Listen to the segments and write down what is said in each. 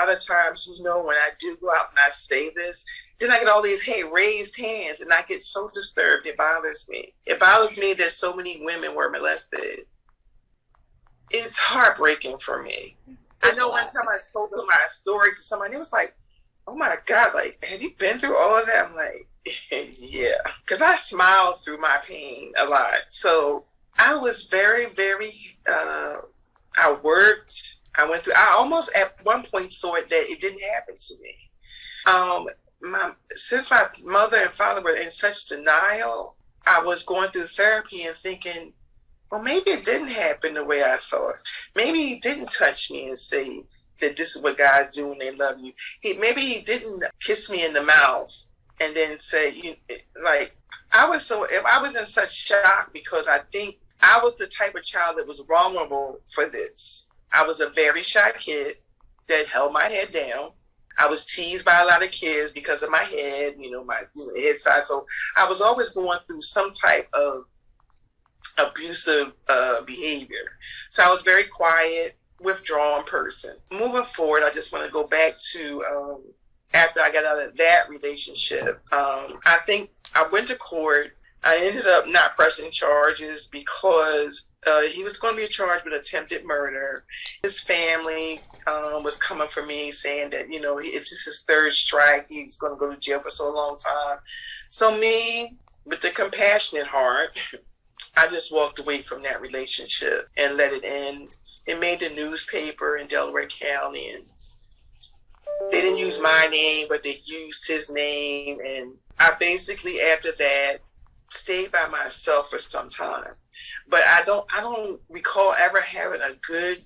lot of times, you know, when I do go out and I say this, then I get all these, hey, raised hands, and I get so disturbed. It bothers me. It bothers me that so many women were molested. It's heartbreaking for me. I know one time I spoke my story to somebody, it was like, oh my God, like, have you been through all of that? I'm like, yeah, because I smiled through my pain a lot. So I was very, very, I worked, I almost at one point thought that it didn't happen to me. Since my mother and father were in such denial, I was going through therapy and thinking, well, maybe it didn't happen the way I thought. Maybe he didn't touch me and say that this is what guys do when they love you. Maybe he didn't kiss me in the mouth and then say, like, if I was in such shock because I think I was the type of child that was vulnerable for this. I was a very shy kid that held my head down. I was teased by a lot of kids because of my head, my head size. So I was always going through some type of abusive behavior. So I was very quiet, withdrawn person. Moving forward, I just want to go back to after I got out of that relationship. I think I went to court. I ended up not pressing charges because he was going to be charged with attempted murder. His family was coming for me saying that, if this is his third strike, he's going to go to jail for so long time. So me, with the compassionate heart, I just walked away from that relationship and let it end. It made the newspaper in Delaware County, and they didn't use my name, but they used his name. And I basically, after that, stayed by myself for some time. But I don't recall ever having a good,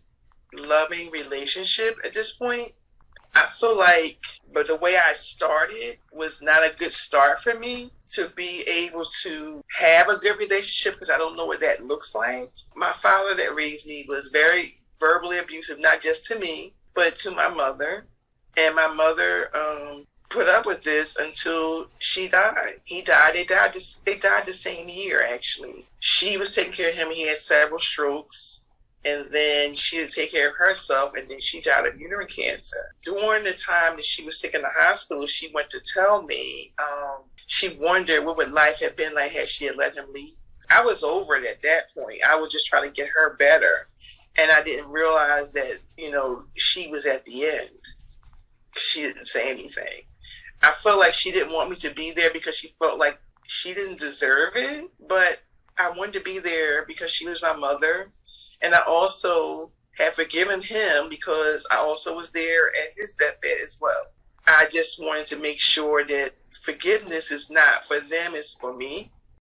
loving relationship at this point. I feel like, but the way I started was not a good start for me to be able to have a good relationship, because I don't know what that looks like. My father that raised me was very verbally abusive, not just to me, but to my mother. And my mother put up with this until she died. He died. They died the same year, actually. She was taking care of him. He had several strokes. And then she had to take care of herself, and then she died of uterine cancer. During the time that she was sick in the hospital, she went to tell me she wondered what would life have been like had she had let him leave. I was over it at that point. I was just trying to get her better. And I didn't realize that, she was at the end. She didn't say anything. I felt like she didn't want me to be there because she felt like she didn't deserve it. But I wanted to be there because she was my mother. And I also had forgiven him because I also was there at his deathbed as well. I just wanted to make sure that forgiveness is not for them, it's for me.